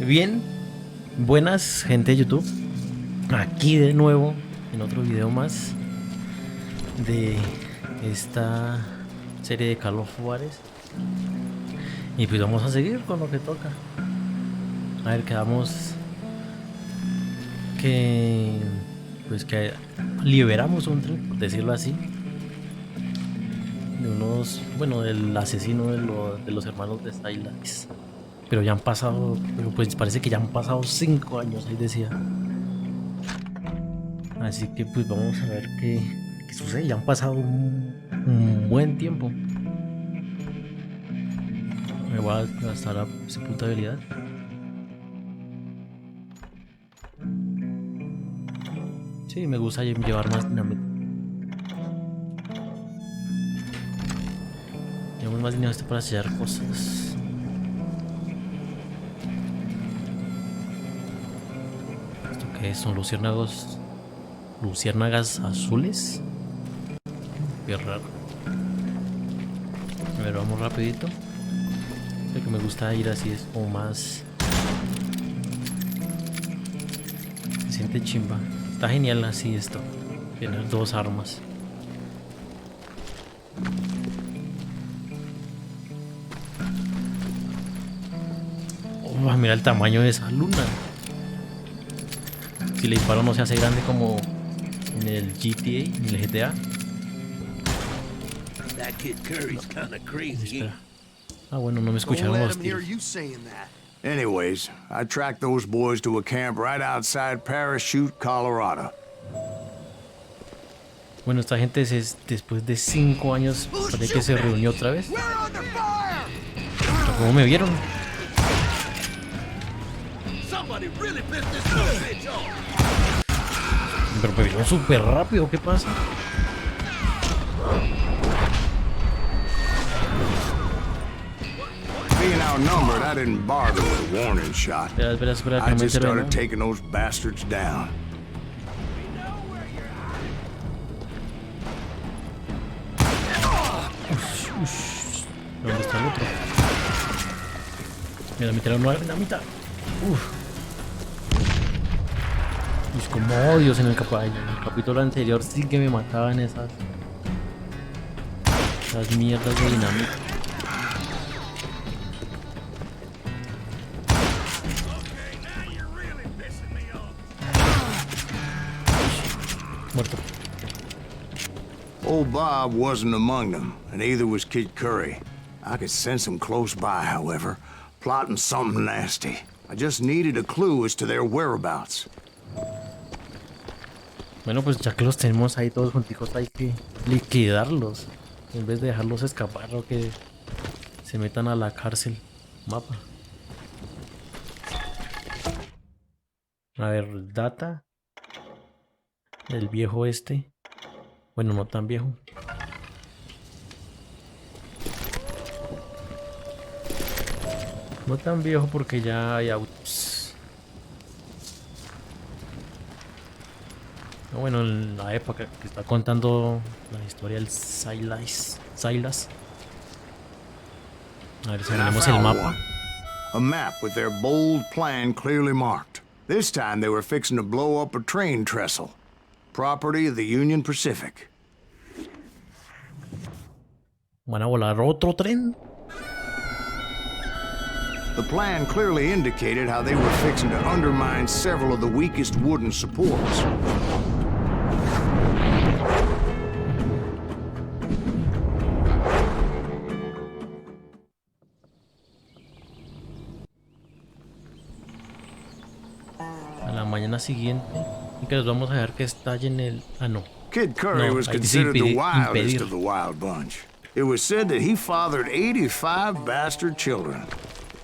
Bien, buenas gente de YouTube. Aquí de nuevo en otro video más de esta serie de Carlos Juárez. Y pues vamos a seguir con lo que toca. A ver, quedamos que liberamos un tren, por decirlo así, de unos, bueno, del asesino de los hermanos de silas. Pero ya han pasado, pero pues parece que ya han pasado 5 años, ahí decía. Así que pues vamos a ver qué sucede. Ya han pasado un buen tiempo. Me voy a gastar esa puta habilidad. Sí, me gusta llevar más dinamita. Llevamos más dinero para sellar cosas. ¿Esto qué es? ¿Son luciérnagas? ¿Luciérnagas azules? Qué raro. A ver, vamos rapidito. Lo que me gusta ir así es como más... Se siente chimba. Está genial así esto. Tener dos armas. Oh, mira el tamaño de esa luna. Si le disparo no se hace grande como en el GTA, en el GTA. Espera. Ah, bueno, no me escucharon los tiros. Anyways, I tracked those boys to a camp right outside Parachute, Colorado. Bueno, esta gente después de 5 años parece que se reunió otra vez. ¿Cómo me vieron? Pero me vieron súper rápido, ¿qué pasa? Being outnumbered, I didn't bother with a warning shot. Espera, I just started taking those bastards down. ¿Dónde está el otro? Mira, me tiraron una dinamita. Pues como odios en el capítulo anterior sí que me mataban esas mierdas de dinamita. Muerto. Old Bob wasn't among them, and neither was Kid Curry. I could sense him close by, however, plotting something nasty. I just needed a clue as to their whereabouts. Bueno, pues ya que los tenemos ahí todos junticos, hay que liquidarlos en vez de dejarlos escapar o que se metan a la cárcel. Mapa. A ver, data del viejo este. Bueno, no tan viejo. No tan viejo porque ya hay autos. Bueno, en la época que está contando la historia del silas. A ver si tenemos el mapa. A map with their bold plan clearly marked. This time they were fixing to blow up a train trestle. Property of the Union Pacific. ¿Van a volar otro tren? The plan clearly indicated how they were fixing to undermine several of the weakest wooden supports. A la mañana siguiente y que los vamos a dejar que estallen el... Ah, no. Kid Curry was considered the wildest of the wild bunch. It was said that he fathered 85 bastard children,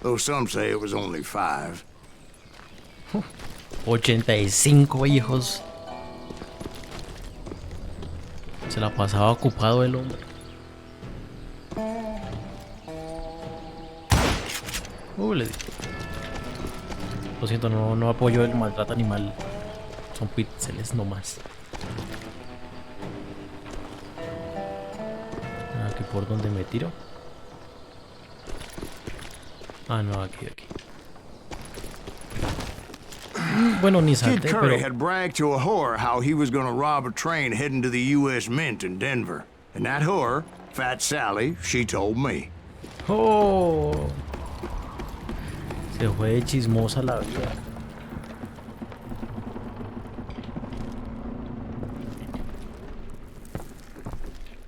though some say it was only 5. 85 hijos. Se la pasaba ocupado el hombre. Le di. Lo siento, no apoyo el maltrato animal. Son píxeles nomás. Aquí por donde me tiro. Ah, no, aquí. Bueno, ni Kid salté, Curry pero... had bragged to a whore how he was gonna rob a train heading to the U.S. Mint in Denver. And that whore, Fat Sally, she told me. ¡Oh! Se fue de chismosa la vida.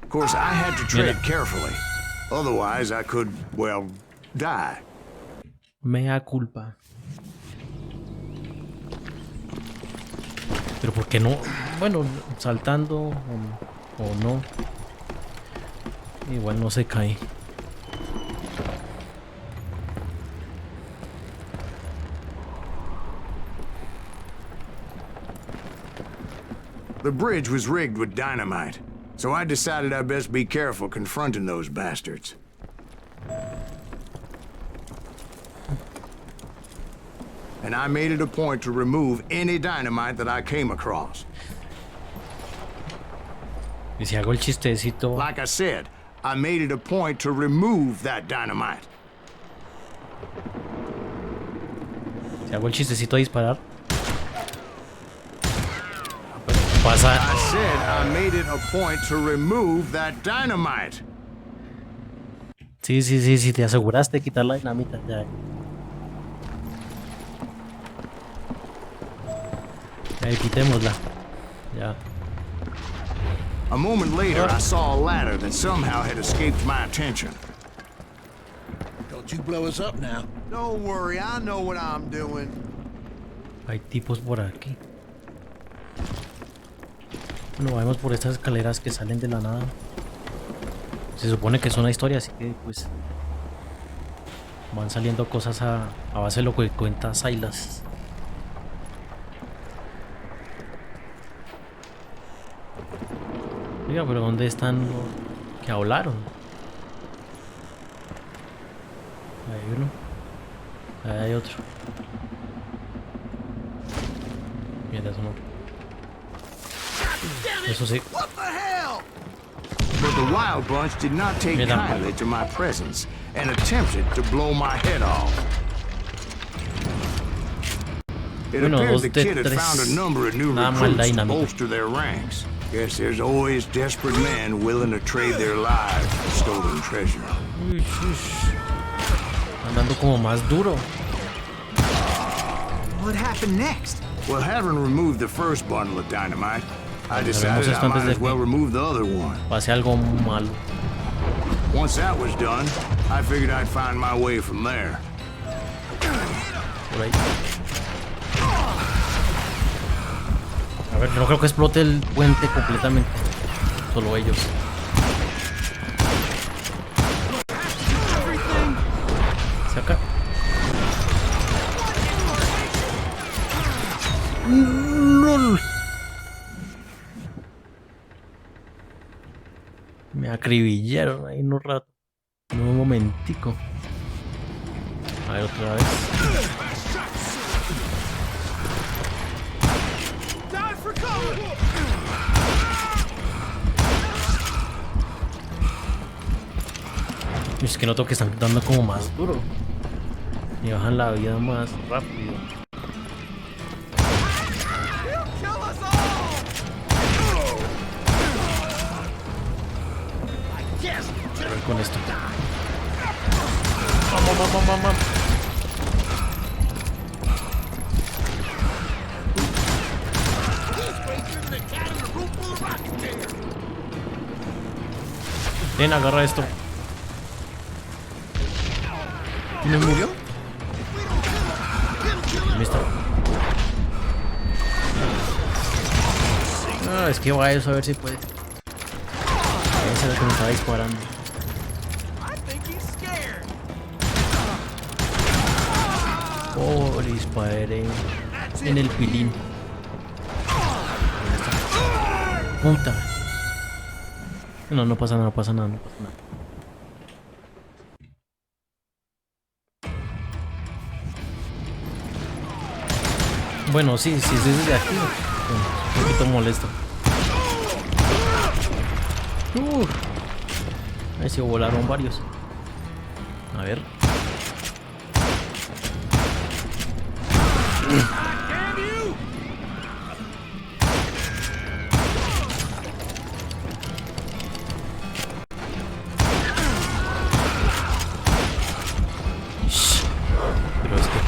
Of course, I had to tread carefully. Otherwise, I could, well, die. Mea culpa. Pero ¿por qué no? Bueno, saltando o no. Igual no se cae. The bridge was rigged with dynamite, so I decided I'd best be careful confronting those bastards. And I made it a point to remove any dynamite that I came across. Y si hago el chistecito... Like I said, I made it a point to remove that dynamite. Si hago el chistecito a disparar... Pasa... I said I made it a point to remove that dynamite. Sí, te aseguraste de quitar la dinamita ya. Quitémosla. Ya. A moment later, I saw a ladder that somehow had escaped my attention. Don't you blow us up now. Don't worry, I know what I'm doing. Hay tipos por aquí. Bueno, vamos por estas escaleras que salen de la nada. Se supone que es una historia, así que pues van saliendo cosas a base de lo que cuenta Silas. Oiga, pero ¿dónde están los que hablaron? Hay uno. Ahí hay otro. Mira, eso no. Eso sí. But the Wild Bunch did not take kindly to my presence and attempted to blow my head off. It appears the kid had found a number of new recruits to bolster their ranks. Guess there's always desperate men willing to trade their lives for stolen treasure. Andando como más duro. What happened next? Well, having removed the first bundle of dynamite, I decided I might as well remove the other one. Pase algo malo. Once that was done, I figured I'd find my way from there. Por ahí. A ver, no creo que explote el puente completamente. Solo ellos. Saca. ¡Lol! Me acribillaron ahí en un rato. En un momentico. A ver, otra vez. Es que noto que están dando como más duro. Y bajan la vida más rápido. A ver con esto. Vamos. Ven, agarra esto. ¿Me murió? Listo. Ah, es que va a eso a ver si puede. Ese es el que me estaba disparando. Oh, le disparé en el pilín. Puta. No pasa nada. Bueno, sí, es desde aquí. Bueno, un poquito molesto. Ahí se volaron varios. A ver.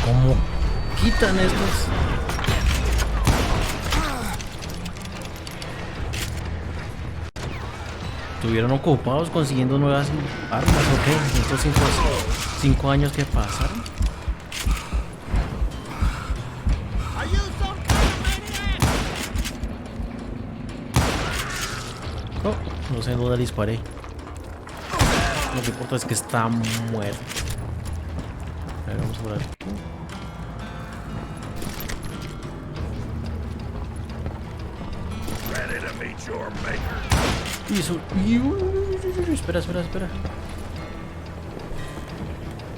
¿Cómo quitan estos? Estuvieron ocupados consiguiendo nuevas armas, ¿ok? Estos 5 años que pasaron. No sé dónde disparé. Lo que importa es que está muerto. A ver, vamos a ver. Espera.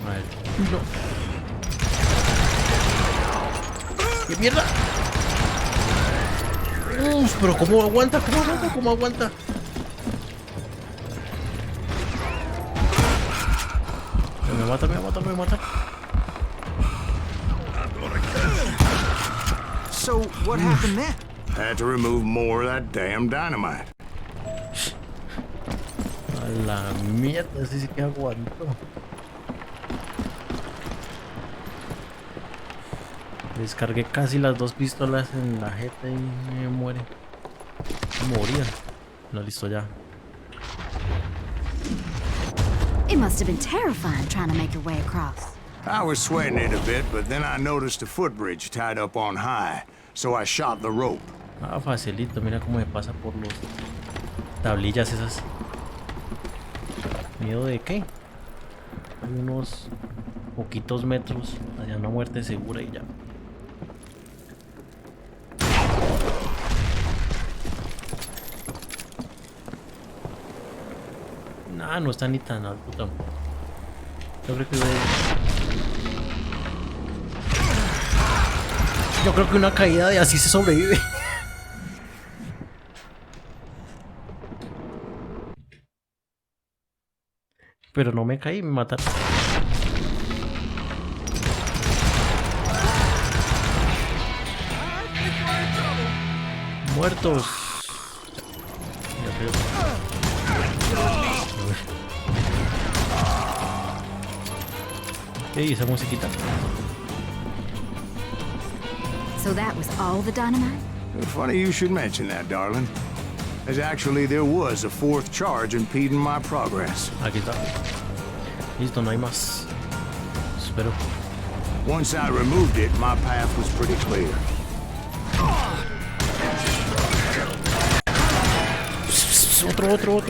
A ver. No. ¡Qué mierda! Pero ¿cómo aguanta? Me mata. So, what happened then? Had to remove more of that damn dynamite. A la mierda, ese sí que aguanto. Descargué casi las 2 pistolas en la jeta y me muere. Moría. No, listo ya. It must have been terrifying trying to make your way across. I was sweating it a bit, but then I noticed a footbridge tied up on high, so I shot the rope. Ah, facilito, mira cómo me pasa por los tablillas esas. ¿Miedo de qué? Hay unos poquitos metros hacia una muerte segura y ya. Nah, no está ni tan alto tampoco. Yo creo que una caída de así se sobrevive. Pero no me caí, me mataron. Muertos. Ey, esa musiquita. So that was all the dynamite? Funny you should mention that, darling. As actually there was a 4th charge impeding my progress. Aquí está. Listo, no hay más. Espero. Once I removed it, my path was pretty clear. Otro.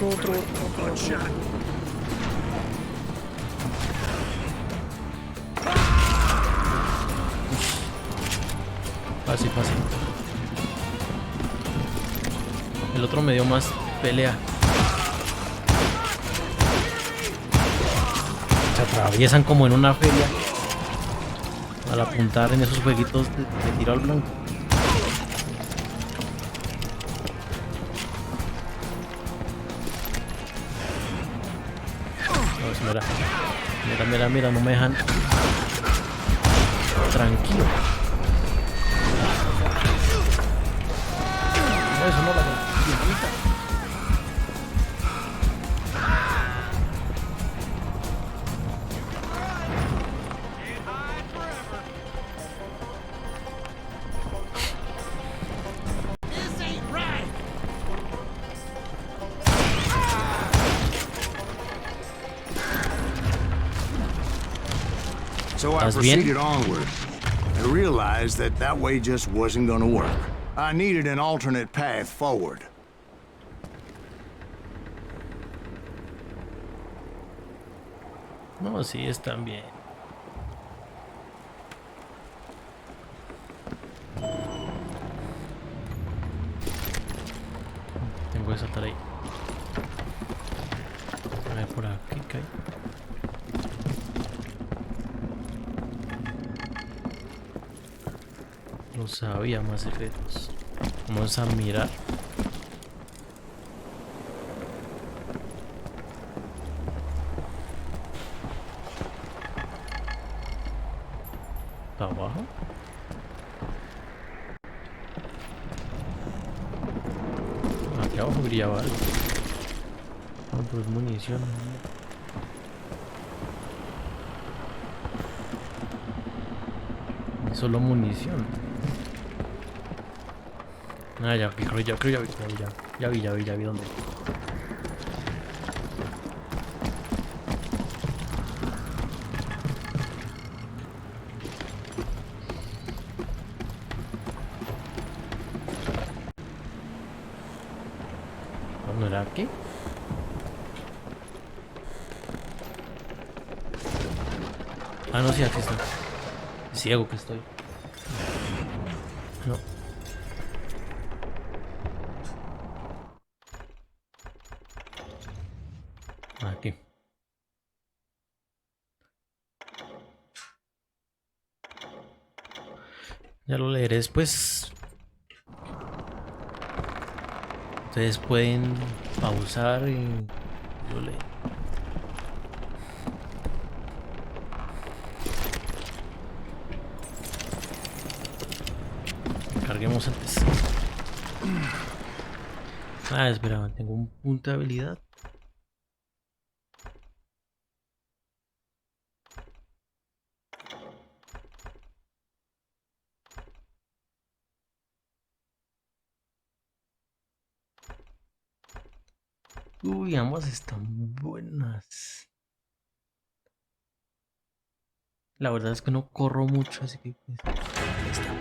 Fácil. El otro me dio más pelea. Se atraviesan como en una feria al apuntar en esos jueguitos de tiro al blanco. Mira, no me dejan tranquilo. No, eso no, la dinamita. So I proceeded onward. I realized that way just wasn't gonna work. I needed an alternate path forward. No, sí, están bien. Tengo que saltar ahí. A ver, por aquí cae. No sabía más secretos. Vamos a mirar. ¿Está abajo? Aquí abajo brillaba algo. No, pues munición. Solo munición. Ah, ya vi, ya vi dónde. ¿No era aquí? Ah, no, sí, aquí está. Ciego que estoy. No. Aquí. Ya lo leeré después. Ustedes pueden pausar y lo leen. Carguemos antes. Ah, espera, tengo un punto de habilidad. Uy, ambas están buenas. La verdad es que no corro mucho, así que pues, ahí está.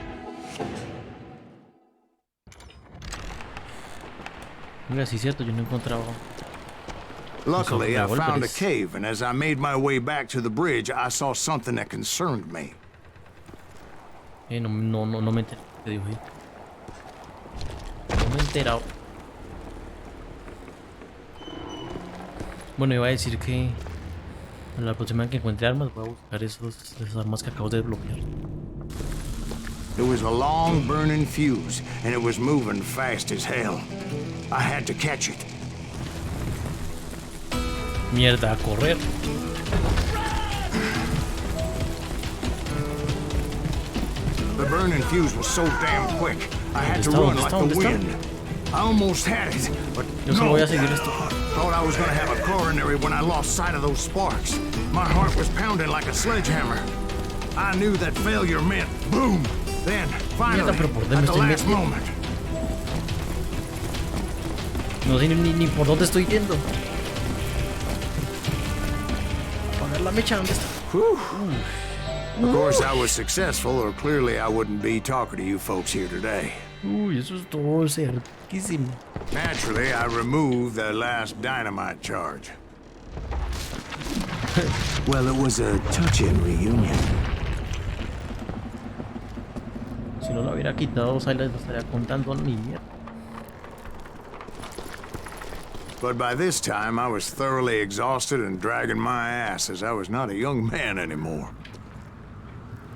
Mira, sí es cierto, yo no encontraba. Luckily, I found a cave, and as I made my way back to the bridge, I saw something that concerned me. No me enteré. ¿Qué dijo ahí? No me he enterado. Bueno, iba a decir que la próxima vez que encuentre armas voy a buscar esas armas que acabo de desbloquear. There was a long burning fuse, and it was moving fast as hell. I had to catch it. Mierda, a correr. The burning fuse was so damn quick, I had to run like the wind. I almost had it, but Yo solo voy a seguir esto. Thought I was gonna have a coronary when I lost sight of those sparks. My heart was pounding like a sledgehammer. I knew that failure meant boom. Then, finally, at the last moment. No sé ni por dónde estoy yendo. Apagar la mecha, ¿dónde está? Of course, I was successful, or clearly I wouldn't be talking to you folks here today. Uy, eso es todo cerquísimo. Naturally, I removed the last dynamite charge. Well, it was a touching reunion. Si no lo hubiera quitado, Silas no estaría contando ni mierda. But by this time, I was thoroughly exhausted and dragging my ass as I was not a young man anymore.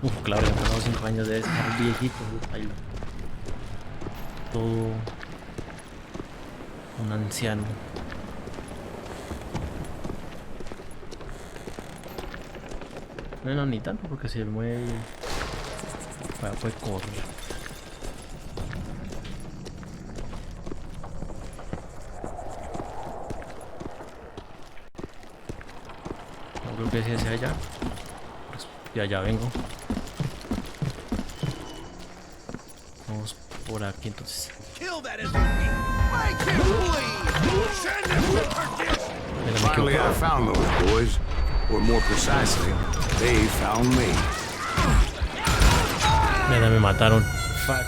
Uf, claro, ya tengo 5 años de estar viejito. Ahí. Todo un anciano. Bueno, ni tanto porque si él mueve puede correr. No creo que sea hacia allá. Pues de allá vengo. Vamos por aquí entonces. Finally, I found those boys, or more precisely, they found me. Mira, me mataron. Fuck.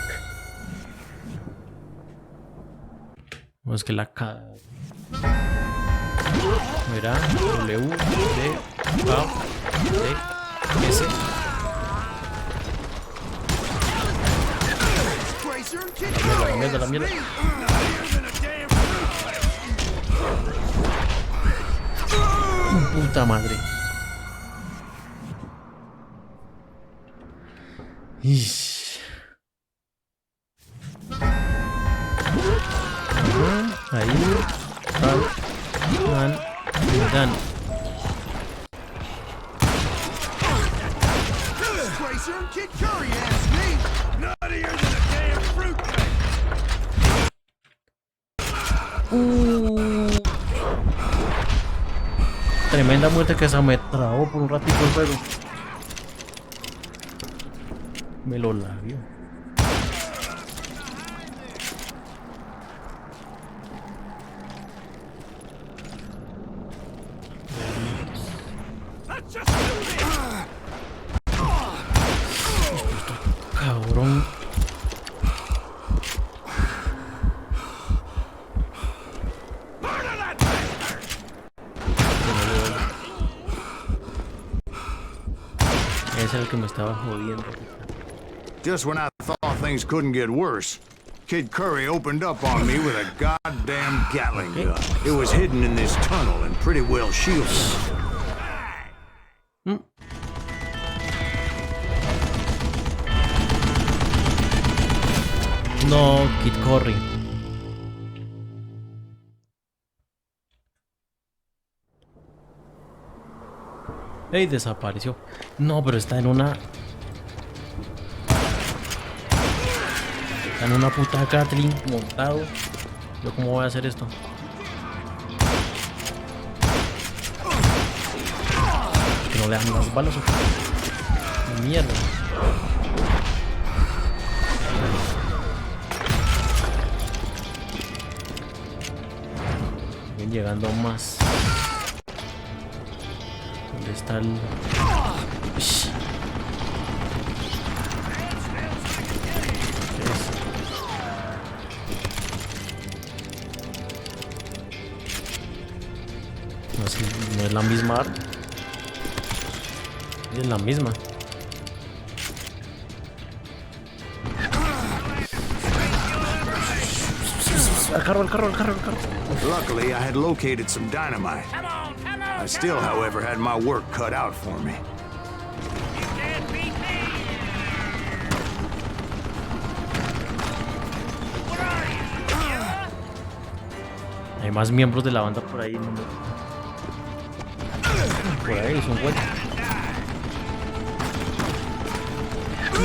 No, es que la K. Mira, W, D, A, D, S. La mierda. Puta madre. Ish. Ahí. Dan. Tremenda muerte que se me trabó por un ratito el juego. Me lo labió. Cabrón. Ese es el que me estaba jodiendo. Just when I thought things couldn't get worse, Kid Curry opened up on me with a goddamn Gatling gun. It was hidden in this tunnel and pretty well shielded. No, Kid Curry. Ey, desapareció. No, pero está en una... Está en una puta Gatling montado. ¿Yo cómo voy a hacer esto? Que no le dan las balas o... Mierda. Siguen llegando más. ¿Dónde está el...? Ush. No, si no es la misma arma. Es la misma. Al carro. Luckily, I had located some dynamite. I still, however, had my work cut out for me. Hay más miembros de la banda por ahí. Por ahí es un hueco.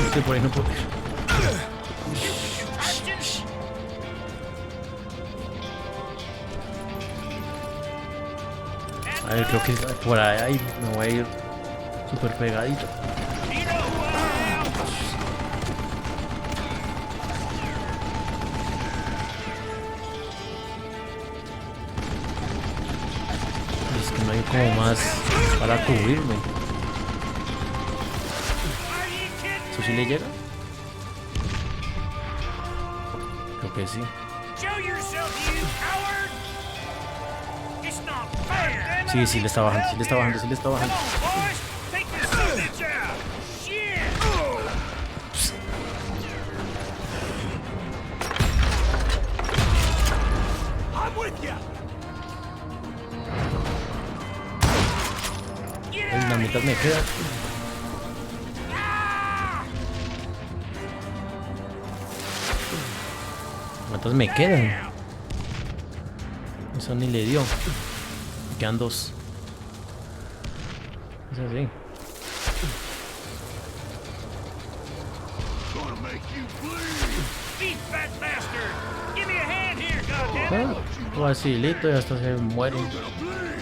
Estoy por ahí, no puedo ir. A ver, creo que por ahí me voy a ir súper pegadito. Es que no hay como más para cubrirme. ¿Eso sí le llega? Creo que sí. Sí, le está bajando. La mitad me queda. ¿Cuántas me quedan? Eso ni le dio. Me quedan 2. Es así. Facilito y hasta se mueren.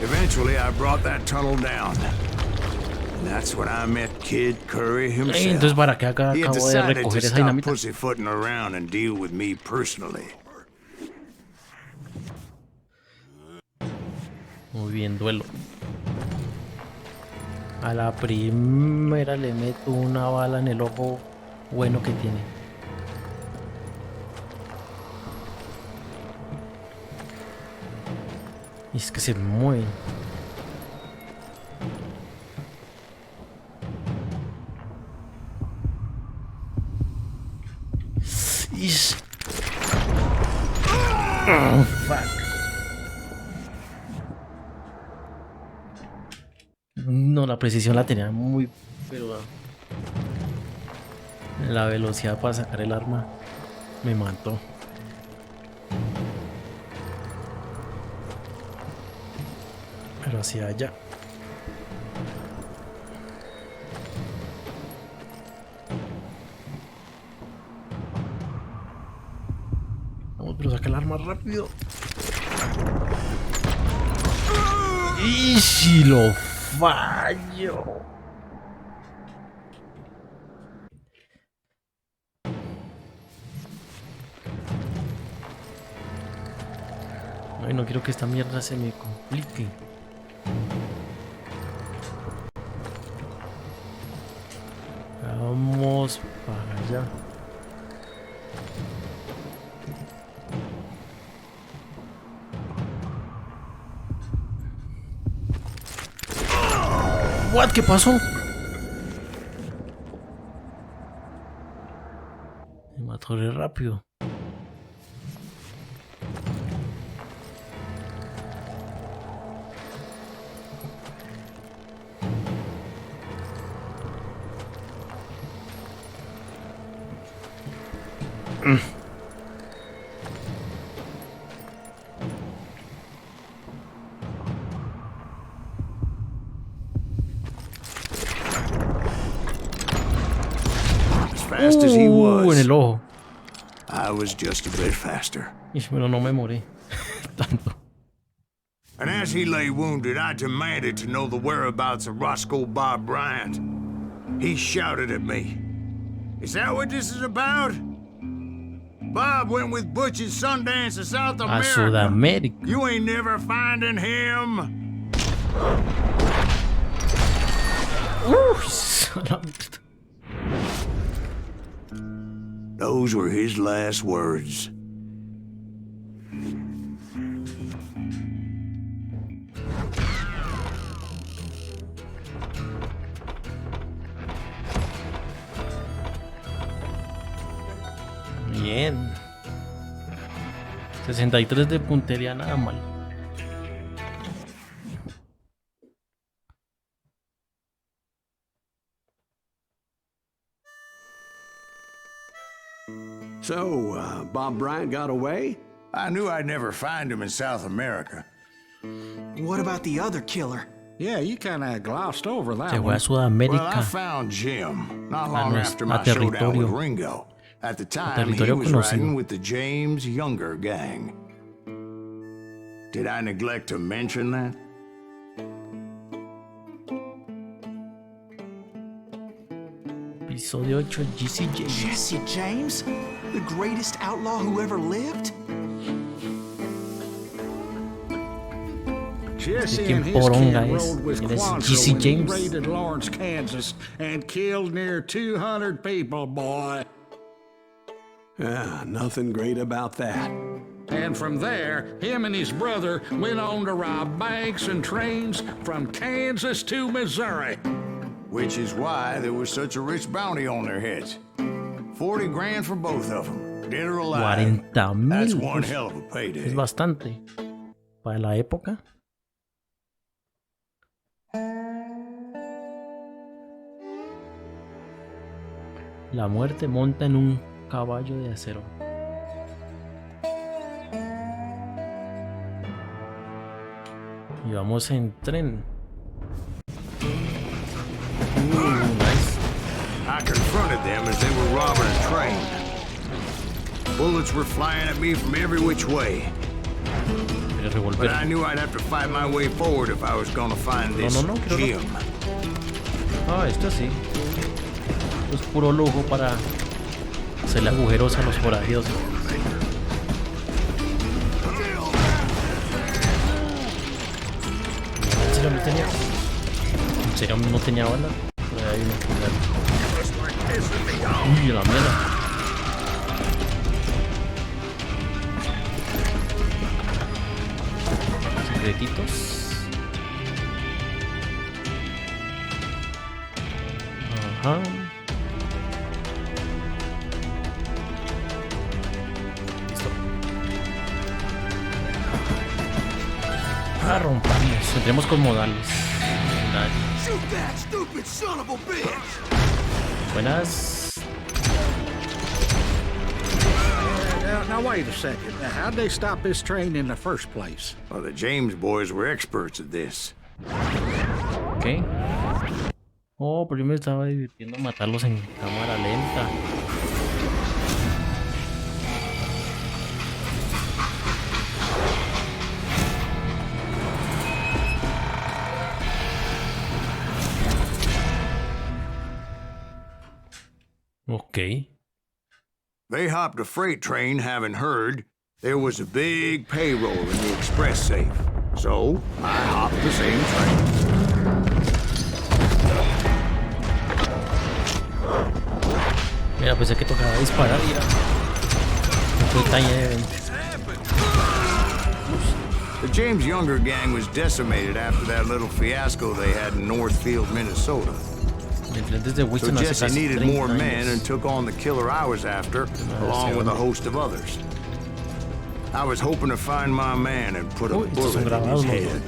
Eventually, I brought that tunnel down. And that's when I met Kid Curry himself. Entonces, ¿para qué acabo He had de decided to recoger esa stop dinamita? pussyfooting around and deal with me personally. Muy bien, duelo. A la primera le meto una bala en el ojo bueno que tiene. Y es que se mueve. Ish. Oh, fuck. No, la precisión la tenía muy... Pero la velocidad para sacar el arma me mató. Pero hacia allá. Vamos, pero saca el arma rápido. Y si lo fallo. Ay, no quiero que esta mierda se me complique. Vamos para allá. What? ¿Qué pasó? Me mató re rápido. Fast as he En was, el ojo. I was just a bit faster. Ish, pero no me morí tanto. And as he lay wounded, I demanded to know the whereabouts of Roscoe Bob Bryant. He shouted at me. Is that what this is about? Bob went with Butch and Sundance to South A America. Sudamérica. You ain't never finding him. Those were his last words. Bien. 63 de puntería, nada mal. So, Bob Bryant got away? I knew I'd never find him in South America. What about the other killer? Yeah, you kind of glossed over that Se fue one. a Sudamérica. Well, I found Jim not long nues- after a my showdown with territorio. Ringo. At the time, he territorio was conocido. riding with the James Younger gang. Did I neglect to mention that? Episodio 8, Jesse James. Jesse James? The greatest outlaw who ever lived? Jesse ¿Quién and his poronga kid es? rode with ¿Quién es Quantrill Jesse when he James? raided Lawrence, Kansas, and killed near 200 people, boy. Nothing great about that. And from there, him and his brother went on to rob banks and trains from Kansas to Missouri. Which is why there was such a rich bounty on their heads. 40 grand for both of them, dead or alive. 40,000. That's one Uf, hell of a payday. es bastante. Para la época. La muerte monta en un caballo de acero. Y vamos en tren. Nice. I confronted them as they were robbing a train. Bullets were flying at me from every which way. El But revolver. I knew I'd have to fight my way forward if I was gonna find this no, quiero Jim. Ah, esto sí. Esto es puro lujo para hacerle agujeros a los forajidos. ¿En serio no tenía? ¿En serio no tenía bala? Por ahí hay uno. Uy, la mierda. Secretitos. Ajá. Listo. Ah, rompamos. Entremos con modales. Shoot that stupid son of a bitch! Buenas. Now wait a second. How'd they stop this train in the first place? Well, the James boys were experts at this. Ok. Oh, pero yo me estaba divirtiendo matarlos en cámara lenta. Ok. They hopped a freight train having heard There was a big payroll in the express safe, so I hopped the same train. Mira, pensé que tocaba disparar y era... No fue tan evento. The James Younger gang was decimated after that little fiasco they had in Northfield, Minnesota. So Jesse needed more men and took on the killer I was after, along with a host of others. I was hoping to find my man and put a bullet in his head.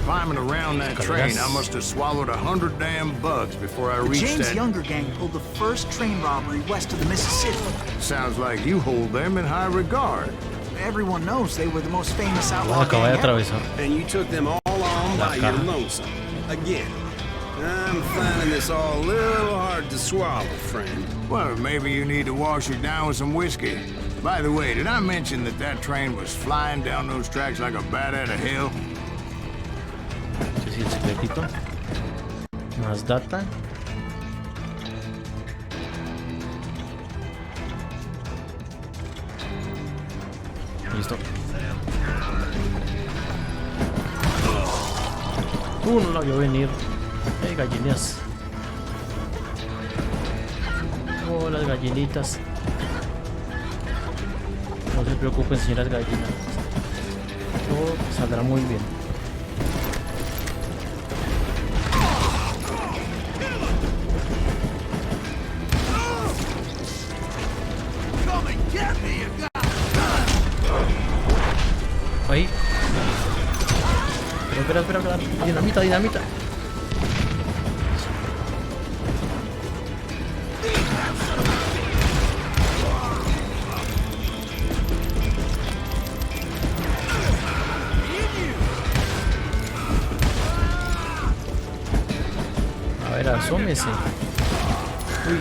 Climbing around that train, I must have swallowed 100 damn bugs before I reached James that... Younger gang pulled the first train robbery west of the Mississippi. Sounds like you hold them in high regard. Everyone knows they were the most famous outlaw gang ever. And you took them all on by your lonesome. Again. I'm finding this all a little hard to swallow, friend. Well, maybe you need to wash it down with some whiskey. By the way, did I mention that that train was flying down those tracks like a bat out of hell? Sí, el secretito. Más data. Listo. No la vio venir. Gallinas. Oh, las gallinitas. No se preocupen, señoras gallinas. Todo saldrá muy bien. Ahí. Espera. Dinamita. A ver, asómese. Uy.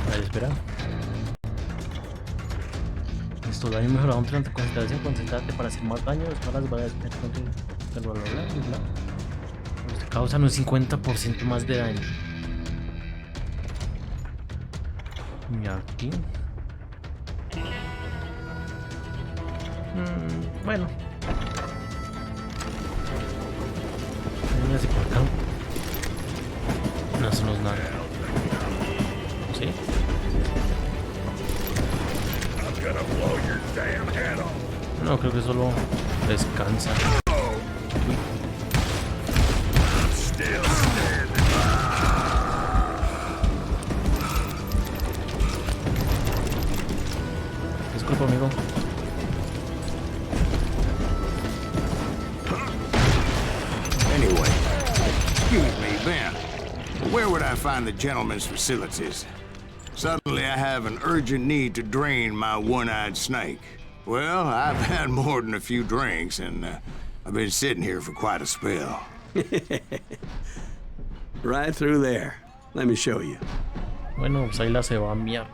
A ver, espera. Esto daño mejorado un 30%. Concentrate para hacer más daño. Para las balas causan un 50% más de daño. Y aquí. Bueno. Así por acá. No hacemos nada. ¿Sí? No, creo que solo descansa. Uy. Disculpa, amigo. Anyway, excuse me, Ben. Where would I find the gentleman's facilities? Suddenly I have an urgent need to drain my one-eyed snake. Well, I've had more than a few drinks, and I've been sitting here for quite a spell. Right through there. Let me show you. Bueno, pues ahí la se va a miar.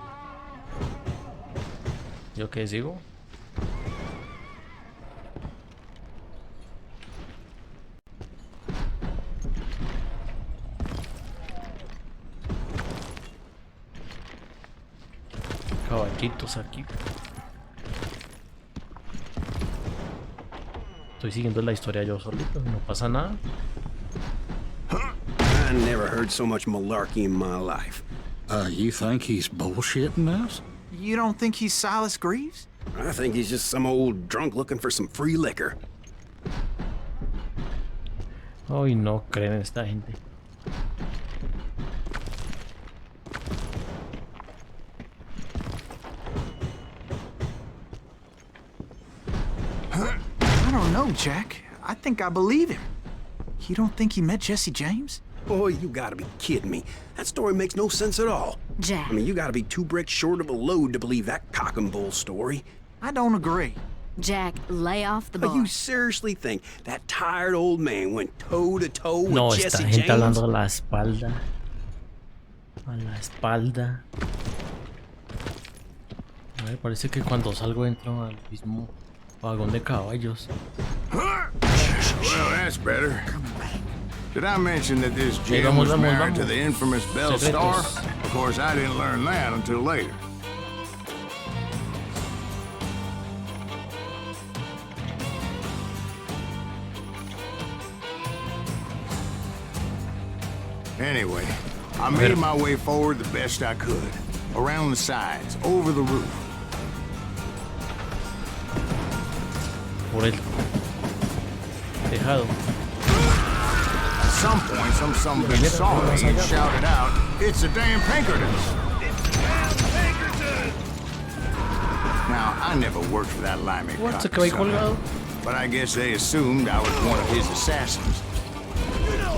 ¿Yo qué sigo? Caballitos aquí. Estoy siguiendo la historia yo solito, no pasa nada. I never heard so much malarkey in my life. You think he's bullshitting us? You don't think he's Silas Greaves? I think he's just some old drunk looking for some free liquor. Ay, no creen en esta gente. I don't know, Jack. I think I believe him. You don't think he met Jesse James? Boy, you gotta be kidding me. That story makes no sense at all. Jack. I mean, you gotta be 2 bricks short of a load to believe that cock and bull story. I don't agree. Jack, lay off the But bar. you seriously think that tired old man went toe-to-toe with No, Jesse esta gente James? hablando a la espalda. A la espalda. A ver, parece que cuando salgo entro al mismo Vagón de caballos. Well, that's better. Did I mention that this Jim was married to the infamous Belle Star? Of course, I didn't learn that until later. Anyway, I made my way forward the best I could. Around the sides, over the roof. Por el tejado. At some point, some son of a bitch saw me and shouted out, "It's a damn Pinkerton!" Now, I never worked for that limey What? ¿Se quedó ahí colgado? but I guess they assumed I was one of his assassins.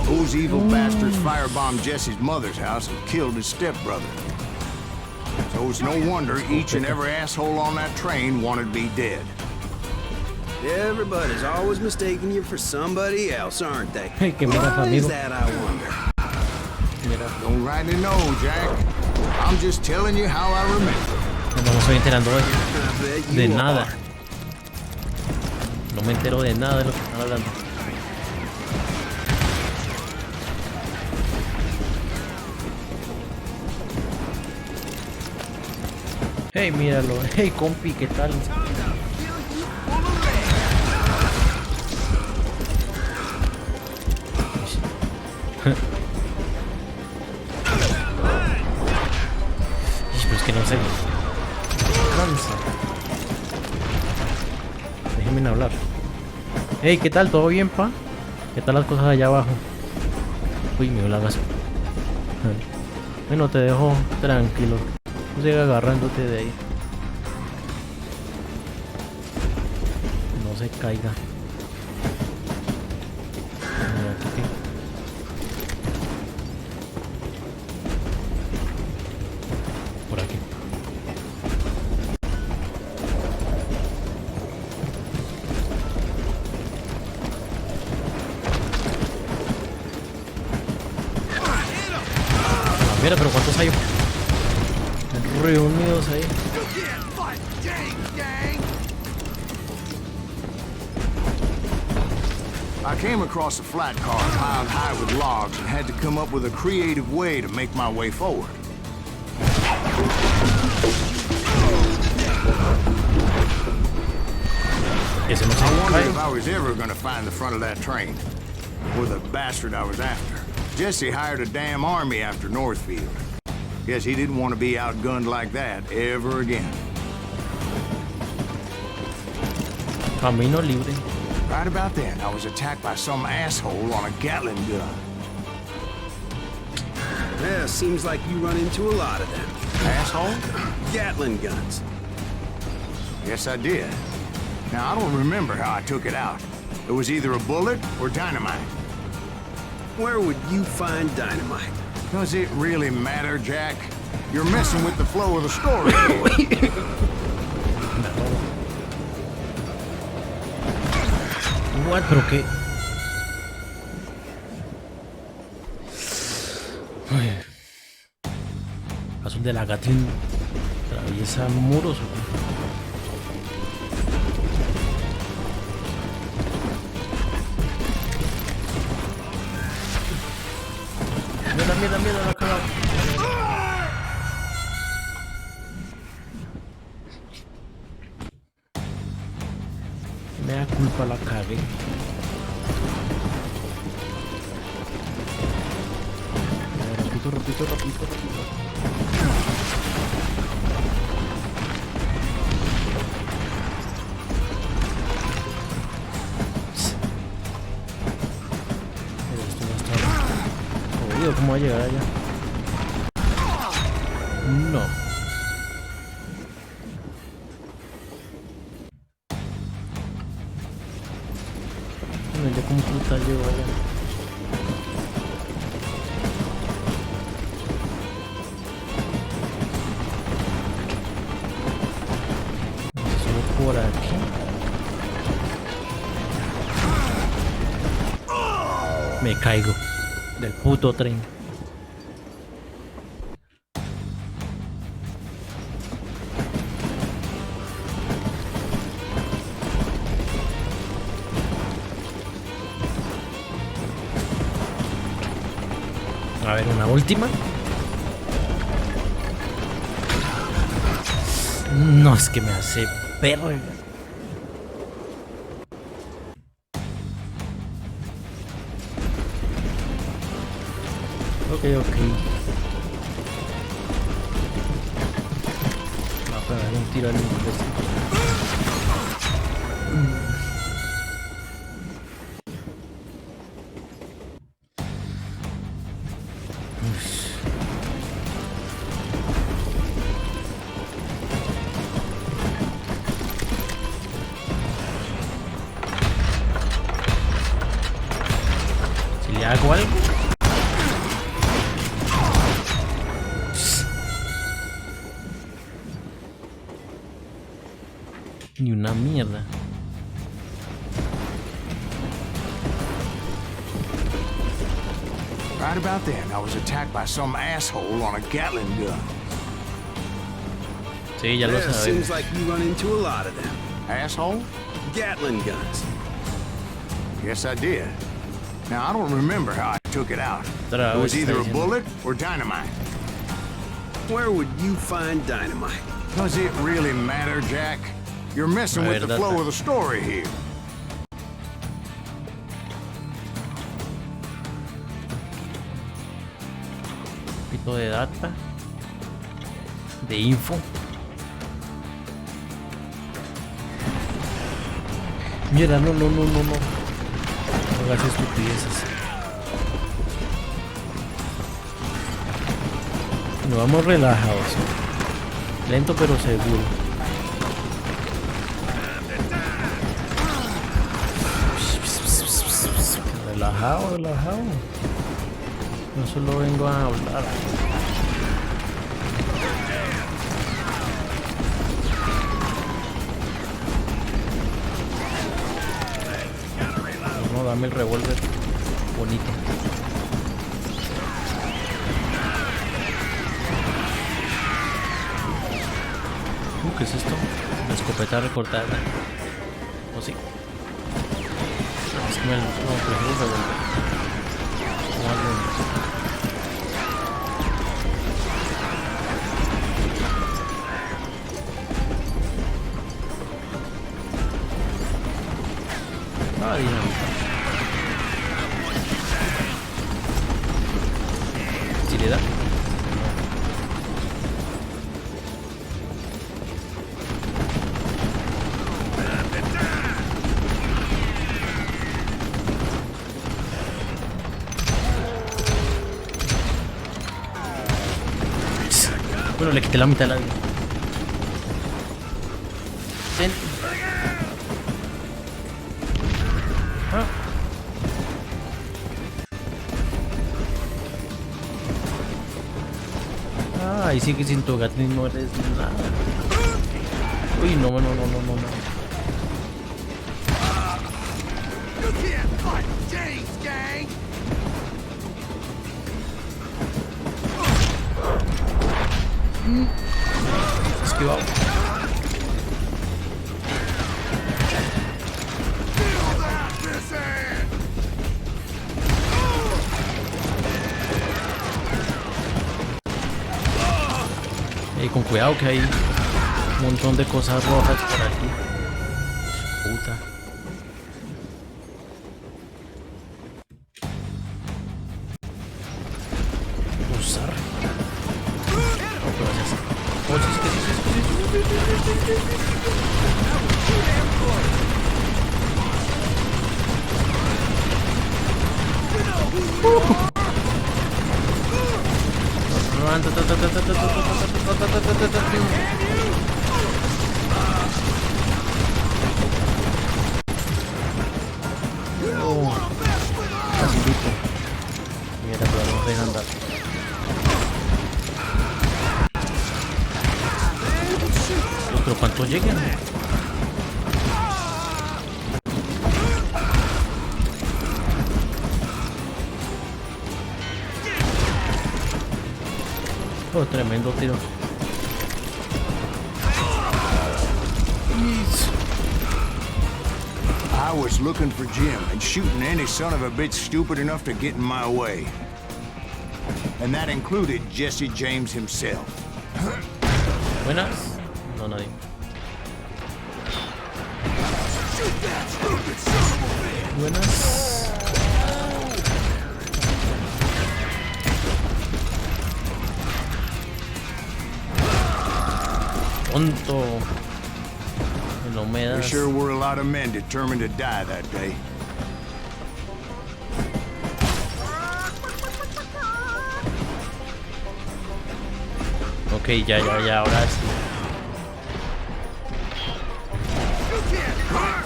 Those evil bastards firebombed Jesse's mother's house and killed his stepbrother. So it's no wonder each and every asshole on that train wanted me dead. Everybody's always mistaking you for somebody else, aren't they? Hey, que mira, Why is amigo. that, I wonder? Mira, Don't rightly know, Jack. I'm just telling you how I remember. no me estoy enterando I bet de you nada. are. No me entero de nada de lo que están hablando. Hey, míralo. Hey, compi, ¿qué tal? Pues que no sé. Cansa. Déjenme hablar. Hey, ¿qué tal? ¿Todo bien, pa? ¿Qué tal las cosas allá abajo? Uy, me dio la gas. Bueno, te dejo tranquilo. No sigas agarrándote de ahí. No se caiga. Mira, ¿aquí qué? Por aquí. Ah, mira, pero ¿cuántos hay reunidos ahí? I came across a flat car piled high with logs and had to come up with a creative way to make my way forward. Ese no se I wondered cae. if I was ever going to find the front of that train, or the bastard I was after. Jesse hired a damn army after Northfield. Guess he didn't want to be outgunned like that ever again. Camino libre. Right about then, I was attacked by some asshole on a Gatling gun. Yeah, seems like you run into a lot of them. Asshole? Gatling guns. Yes, I did. Now, I don't remember how I took it out. It was either a bullet or dynamite. Where would you find dynamite? Does it really matter, Jack? You're messing with the flow of the story. What? ¿Pero qué? Ay. Casos de la Gatling. Atraviesa muros. Mira, mira, mira, la cagada. Me da culpa, la cagué. Repito, repito, repito, repito. Esto va a estar jodido. ¿Cómo va a llegar allá? No. Bueno, ya como puta llego allá. Solo por aquí. Me caigo del puto tren. A ver, una última. No, es que me hace verga. Ok. Va a pegar un tiro al imbécil. Si le hago algo. Ni una mierda. Right about then, I was attacked by some asshole on a Gatling gun. Sí, ya lo Yeah, sabes. seems like you run into a lot of them. Asshole? Gatling guns. Yes, I did. Now, I don't remember how I took it out. Otra It was vez either está a diciendo. bullet or dynamite. Where would you find dynamite? Does it really matter, Jack? You're messing A with ver, the flow data. of the story here. Tipo de data. De info. Mira, no. No hagas estupideces. Nos vamos relajados. Lento pero seguro. Relajado. No solo vengo a hablar. No, dame el revólver bonito. ¿Qué es esto? La escopeta recortada. ¿O sí? No, es que prefiero el revólver. O algo. Ah, dinamita. ¿Sí le da? Bueno, le quité la mitad de la vida. Ten. Ah, ahí sí que sin tu Gatling no eres nada. Uy, no. You can't fight James, gang! Esquivado. Feel that, pissant! Con cuidado que hay un montón de cosas rojas por aquí. Puta. Usar. No, ¿qué vas a hacer? Oh, facilito. Mira, pero no dejan andar. Pero ¿cuántos llegan? Oh, tremendo tiro. I was looking for Jim and shooting any son of a bitch stupid enough to get in my way. And that included Jesse James himself. Buenas. No, nadie. Shoot that stupid son of a bitch! Buenas. Tonto. No me There das. sure were a lot of men determined to die that day. Ok, ya, ahora sí. You can't hurt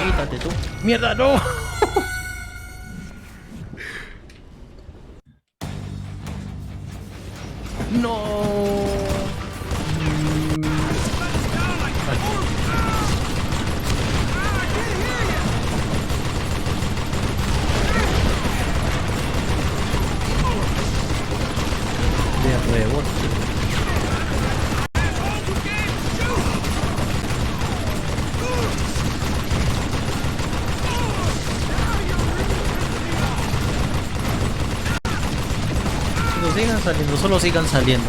Quítate tú. ¡Mierda, no! No. De rebote. Sigan saliendo, solo sigan saliendo.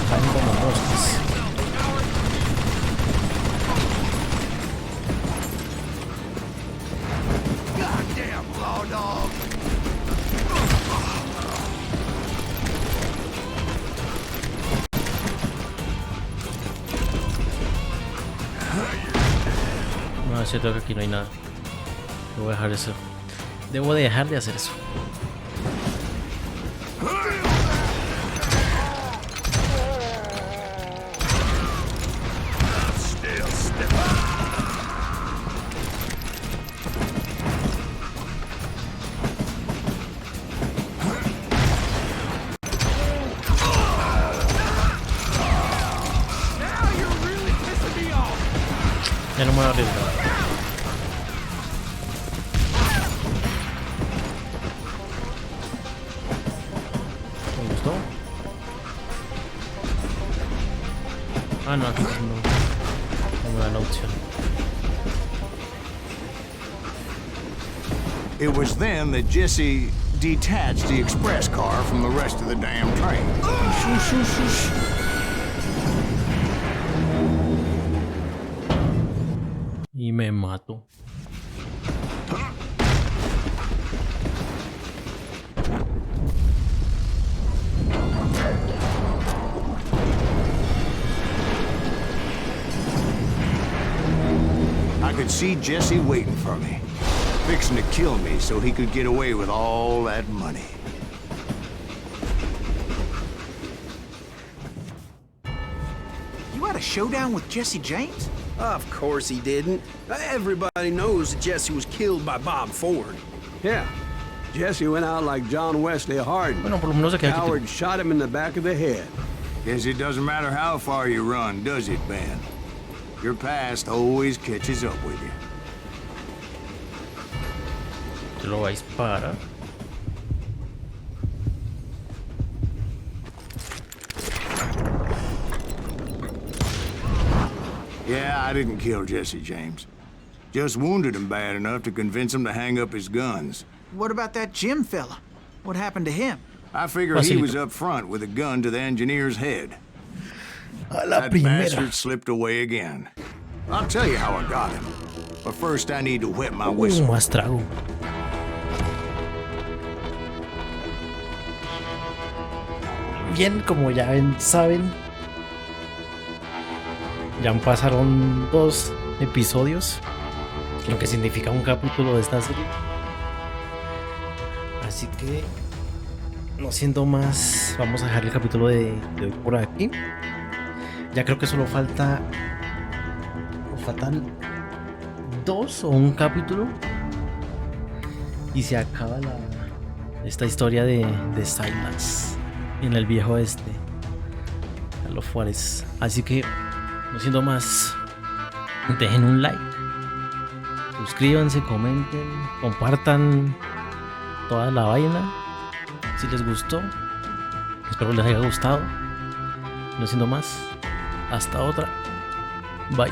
Salen como moscas. goddamn law dog! No, es cierto que aquí no hay nada. Debo dejar eso. Debo dejar de hacer eso. Ya no me voy a arriesgar. ¿Me gustó? Ah, no, aquí no. No me da la opción. It was then that Jesse detached the express car from the rest of the damn train. Y me mato. I could see Jesse waiting for me, fixing to kill me so he could get away with all that money. You had a showdown with Jesse James? Of course he didn't. Everybody knows that Jesse was killed by Bob Ford. Yeah. Jesse went out like John Wesley Hardin. Bueno, por lo menos se queda aquí. Howard shot him in the back of the head. Guess it doesn't matter how far you run, does it, Ben? Your past always catches up with you. Se lo va a disparar. Yeah, I didn't kill Jesse James. Just wounded him bad enough to convince him to hang up his guns. What about that Jim fella? What happened to him? I figured he was up front with a gun to the engineer's head. A la That primera. bastard slipped away again. I'll tell you how I got him. But first I need to wet my whistle. Más trago. Bien, como ya saben, ya pasaron 2 episodios, lo que significa un capítulo de esta serie. Así que, no siendo más, vamos a dejar el capítulo de hoy por aquí. Ya creo que solo faltan 2 o un capítulo y se acaba esta historia de Silas en el viejo este, a los Juarez. Así que, no siendo más, dejen un like, suscríbanse, comenten, compartan toda la vaina si les gustó. Espero les haya gustado. No siendo más, Hasta otra. Bye.